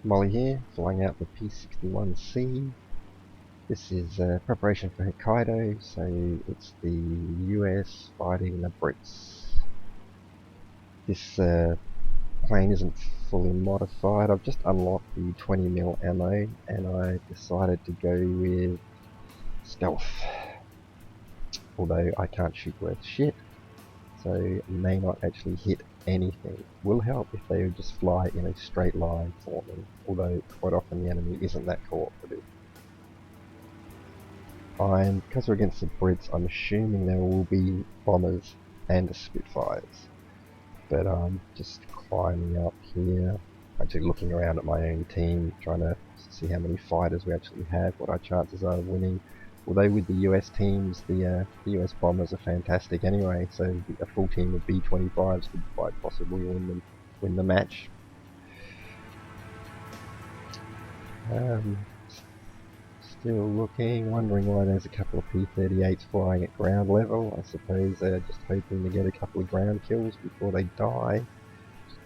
Molly here, flying out the P-61C. This is preparation for Hokkaido, so it's the US fighting the Brits. This plane isn't fully modified. I've just unlocked the 20mm ammo and I decided to go with stealth. Although I can't shoot worth shit, so may not actually hit anything. Will help if they would just fly in a straight line for me, although quite often the enemy isn't that cooperative. Because we're against the Brits, I'm assuming there will be bombers and Spitfires. But I'm just climbing up here, actually looking around at my own team, trying to see how many fighters we actually have, what our chances are of winning. Although with the US teams, the US bombers are fantastic anyway, so a full team of B-25s could quite possibly win the match. Still looking, wondering why there's a couple of P-38s flying at ground level. I suppose they're just hoping to get a couple of ground kills before they die.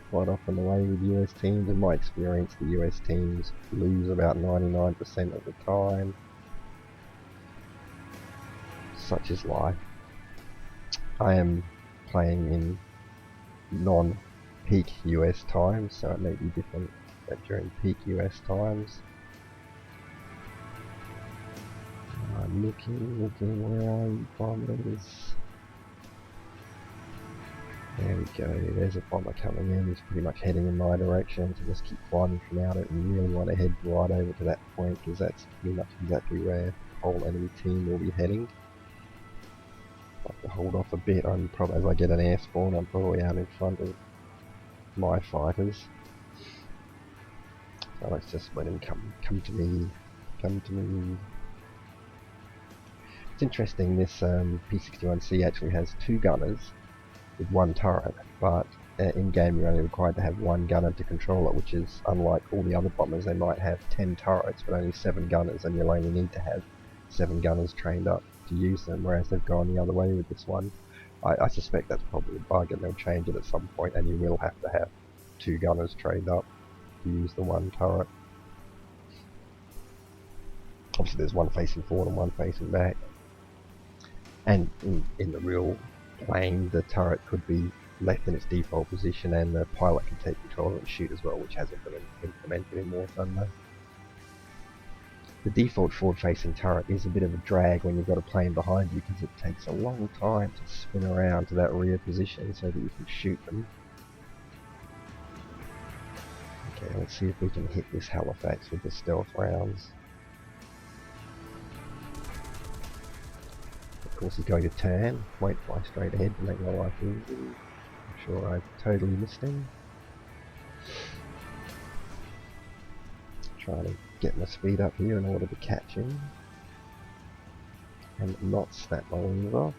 Quite often the way with US teams, in my experience, the US teams lose about 99% of the time. Such is life. I am playing in non-peak US times, so it may be different during peak US times. I'm looking, where are you, bombers? There we go, there's a bomber coming in. He's pretty much heading in my direction, so just keep climbing from out it and really want to head right over to that point, because that's pretty much exactly where the whole enemy team will be heading. I have to hold off a bit. As I get an air spawn, I'm probably out in front of my fighters. So let's just let him come to me. It's interesting, this P-61C actually has two gunners with one turret, but in game you're only required to have one gunner to control it, which is unlike all the other bombers. They might have 10 turrets but only 7 gunners, and you'll only need to have 7 gunners trained up to use them, whereas they've gone the other way with this one. I suspect that's probably a bug and they'll change it at some point, and you will have to have 2 gunners trained up to use the one turret. Obviously there's one facing forward and one facing back. And in the real plane, the turret could be left in its default position and the pilot can take control of it and shoot as well, which hasn't been implemented in War Thunder. The default forward-facing turret is a bit of a drag when you've got a plane behind you, because it takes a long time to spin around to that rear position so that you can shoot them. Okay, let's see if we can hit this Halifax with the stealth rounds. Of course he's going to turn, won't fly straight ahead to make my life easy. I'm sure I've totally missed him. Trying to get my speed up here in order to catch him and not snap my wings off.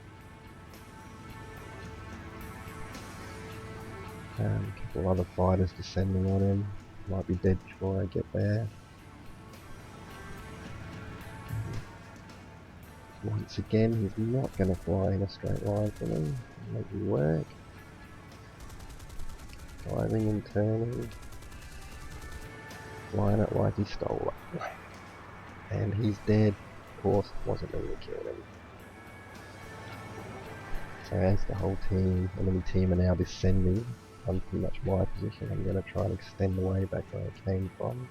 A couple other fighters descending on him. Might be dead before I get there. Once again, he's not going to fly in a straight line for me. Make me work. Diving and turning. Flying it like he stole it. And he's dead. Of course, wasn't me that killed him. So as the whole team, enemy team, are now descending on pretty much my position, I'm going to try and extend the way back where I came from.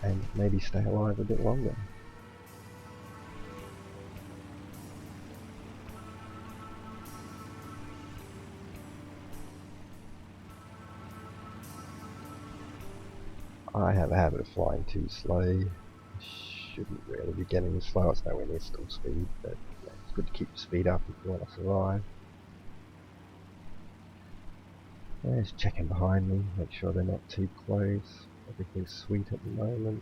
And maybe stay alive a bit longer. I have a habit of flying too slow. Shouldn't really be getting this slow. It's nowhere near still speed, but yeah, it's good to keep the speed up if you want to survive. Just checking behind me, make sure they're not too close. Everything's sweet at the moment.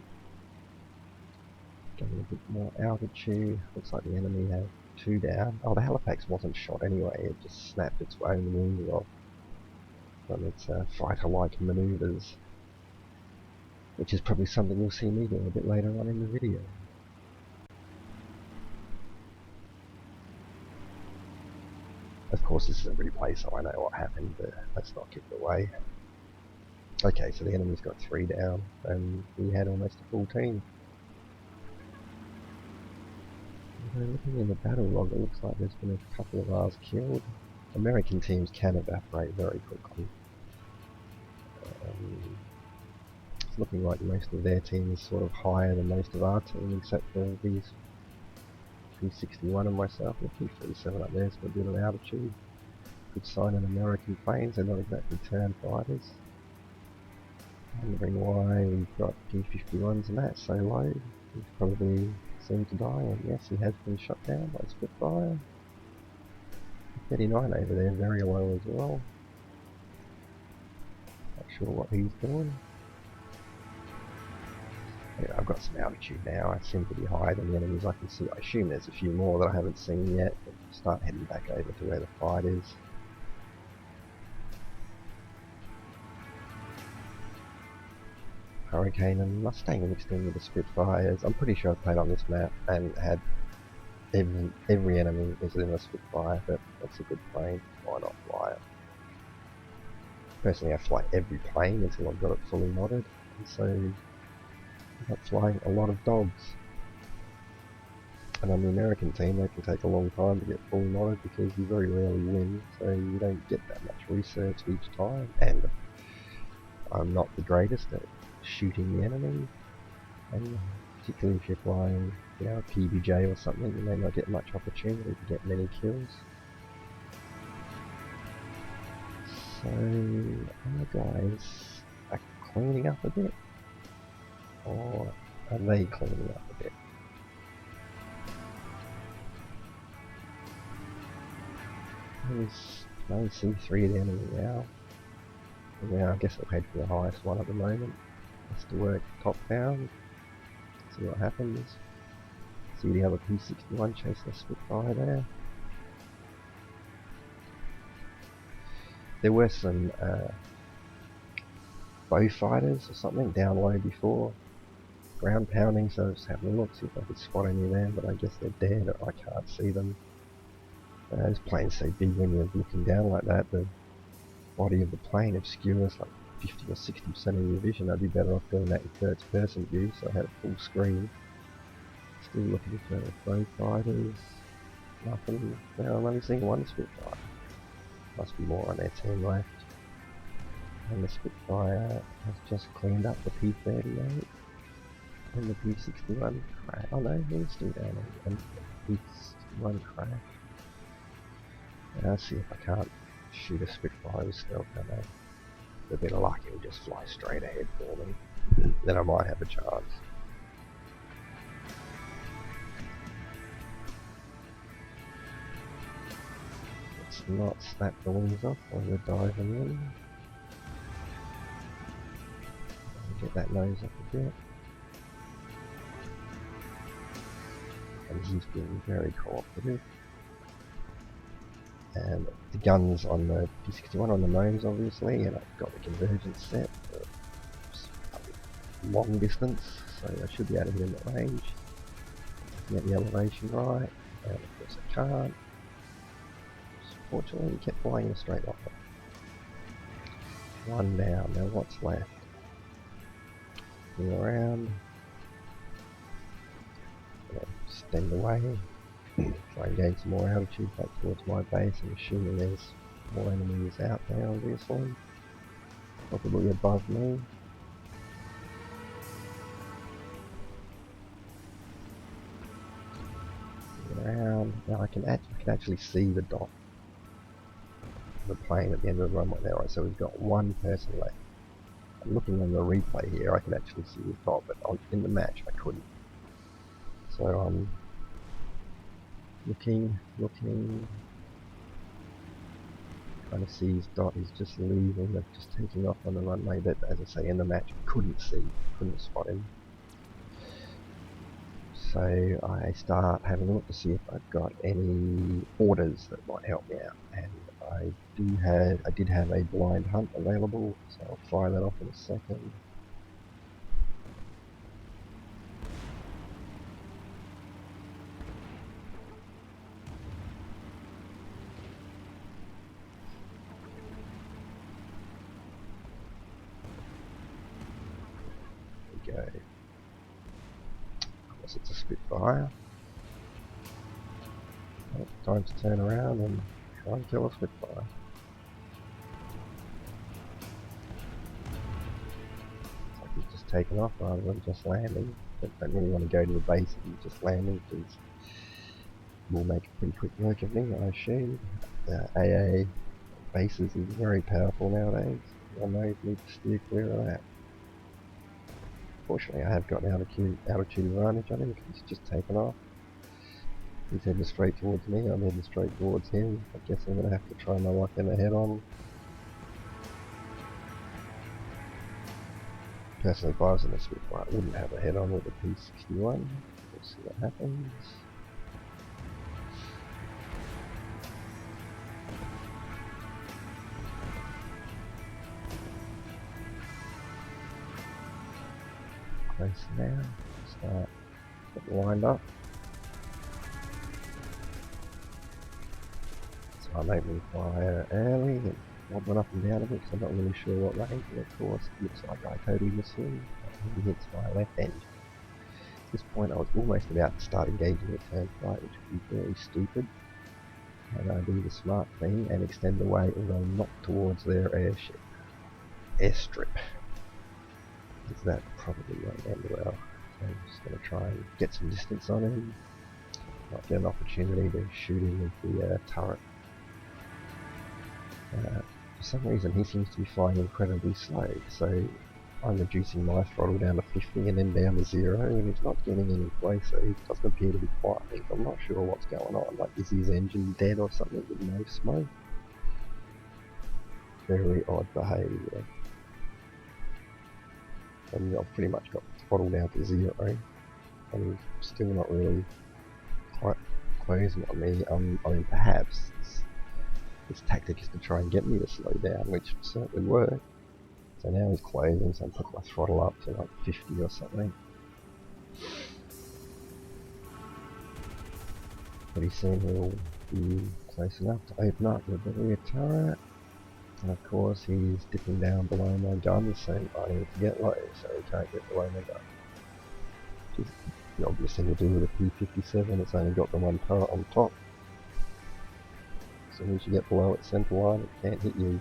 Getting a bit more altitude. Looks like the enemy have 2 down. Oh, the Halifax wasn't shot anyway, it just snapped its own wings off from its fighter-like maneuvers, which is probably something you'll see me do a bit later on in the video. Of course, this is a replay, so I know what happened, but let's not give it away. Okay, so the enemy's got 3 down, and we had almost a full team. Looking in the battle log, it looks like there's been a couple of ours killed. American teams can evaporate very quickly. It's looking like most of their team is sort of higher than most of our team, except for these P-61 and myself, and the P-47 up there's got a bit of altitude. Good sign in American planes, they're not exactly turn fighters. Wondering why we've got P-51s and that so low. He's probably seemed to die, and yes, he has been shot down by Spitfire. 39 over there, very low as well. Not sure what he's doing. Yeah, I've got some altitude now. I seem to be higher than the enemies I can see. I assume there's a few more that I haven't seen yet. But start heading back over to where the fight is. Hurricane and Mustang mixed in with the Spitfires. I'm pretty sure I played on this map and had every enemy is in a Spitfire, but that's a good plane. Why not fly it? Personally, I fly every plane until I've got it fully modded, and so I'm not flying a lot of dogs. And on the American team, they can take a long time to get fully modded because you very rarely win, so you don't get that much research each time. And I'm not the greatest at shooting the enemy, and particularly if you're flying, you know, a PBJ or something, you may not get much opportunity to get many kills. So our guys are cleaning up a bit, or are they cleaning up a bit? I only see 3 of the enemy now. Now I guess I'll head for the highest one at the moment. Has to work top down. See what happens. See the other P-61 chasing a Spitfire there. There were some bow fighters or something down low before. Ground pounding, so I was having a look, see if I could spot any of them, but I guess they're dead, I can't see them. This plane's so big when you're looking down like that, the body of the plane obscures like 50 or 60% of your vision. I'd be better off doing that in first person view, so I had a full screen. Still looking for bow fighters. Nothing. Well, I'm only seeing 1 Spitfire. Must be more on their team left. And the Spitfire has just cleaned up the P-38. And the P-61 crash. Oh no, he's still down there. And the P-61 crash. I'll see if I can't shoot a Spitfire with stealth ammo. With a bit of luck, it'll just fly straight ahead for me. Then I might have a chance. Let's not snap the wings off while we're diving in. Get that nose up a bit. And he's been very cooperative. And the guns on the P-61 on the nose, obviously, and I've got the convergence set for long distance, so I should be able to hit him at range. Get the elevation right, and of course I can't. Fortunately, he kept flying in a straight line. 1 down. Now what's left? Go around. Extend away. Try and gain some more altitude back towards my base. I'm assuming there's more enemies out there, obviously. Probably above me. Around. Now I can actually see the dot of the plane at the end of the runway there. Right, so we've got 1 person left. I'm looking on the replay here, I can actually see the dot, but in the match I couldn't. So I'm looking, trying to see his dot. He's just leaving, just taking off on the runway, but as I say, in the match I couldn't spot him. So I start having a look to see if I've got any orders that might help me out, and I did have a blind hunt available, so I'll fire that off in a second. Spitfire. Well, time to turn around and try and kill a Spitfire. It's like he's just taken off rather than just landing. But don't really want to go to the base if he's just landing, because will make a pretty quick work of me, I assume. AA bases is very powerful nowadays. I know you need to steer clear of that. Fortunately, I have got an altitude advantage on him because he's just taken off. He's heading straight towards me, I'm heading straight towards him. I guess I'm going to have to try my luck in the head on. Personally, if I was in a Spitfire, I wouldn't have a head on with a P-61. We'll see what happens. Close now, start getting lined up. So I'm opening fire early and wobbling up and down a bit because I'm not really sure what range, and of course it looks like I totally miss him. He hits my left end. At this point I was almost about to start engaging a turn flight, which would be very stupid. And I do the smart thing and extend away, although not towards their airstrip. Because that probably won't end well. So I'm just going to try and get some distance on him. Might get an opportunity to shoot him with the turret. For some reason he seems to be flying incredibly slow, so I'm reducing my throttle down to 50 and then down to 0, and he's not getting any closer. He doesn't appear to be fighting. I'm not sure what's going on. Like, is his engine dead or something with no smoke? Very odd behaviour. And I've pretty much got the throttle down to 0, and he's still not really quite closing on me. I mean, perhaps this tactic is to try and get me to slow down, which certainly worked. So now he's closing, so I'm putting my throttle up to like 50 or something. Pretty soon he'll be close enough to open up with the rear turret. And of course he's dipping down below my gun, so I need to get low so he can't get below my gun. Which is the obvious thing to do with a P-57, it's only got the one turret on top. As soon as you get below its centre line, it can't hit you.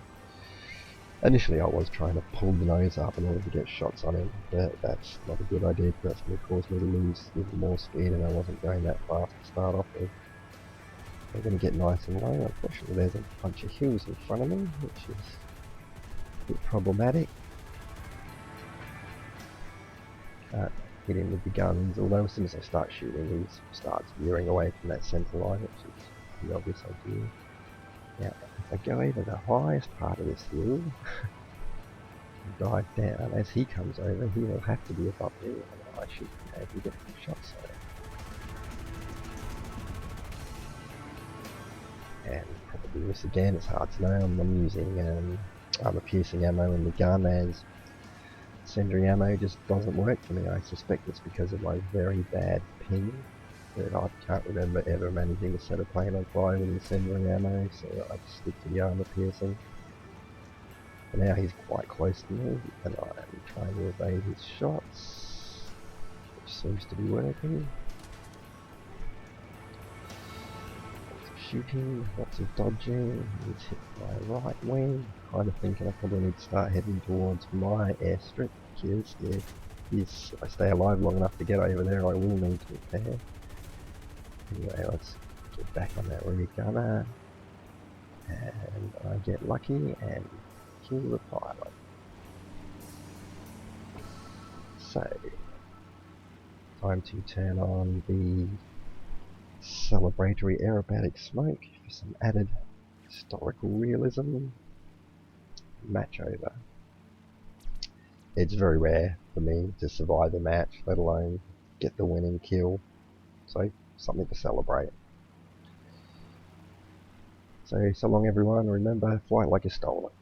Initially I was trying to pull the nose up in order to get shots on him, but that's not a good idea because that's going to cause me to lose even more speed, and I wasn't going that fast to start off with. I'm going to get nice and low. Unfortunately there's a bunch of hills in front of me, which is a bit problematic. Can't hit him with the guns, although as soon as I start shooting he starts veering away from that centre line, which is the obvious idea. Now, if I go over the highest part of this hill and dive down, as he comes over, he will have to be above me, and I should be able to get some shots on him. And probably miss again, it's hard to know. I'm using armor-piercing ammo in the gun, as incendiary ammo just doesn't work for me. I suspect it's because of my very bad ping. But I can't remember ever managing to set a plane on fire with incendiary ammo, so I just stick to the armor piercing. But now he's quite close to me, and I am trying to evade his shots, which seems to be working. Lots of shooting, lots of dodging. He's hit my right wing. Kind of thinking I probably need to start heading towards my airstrip, because if I stay alive long enough to get over there, I will need to repair. Anyway, let's get back on that rear gunner, and I get lucky and kill the pilot. So, time to turn on the celebratory aerobatic smoke for some added historical realism. Match over. It's very rare for me to survive a match, let alone get the winning kill. So, something to celebrate. So long everyone, remember, fly like you stole it.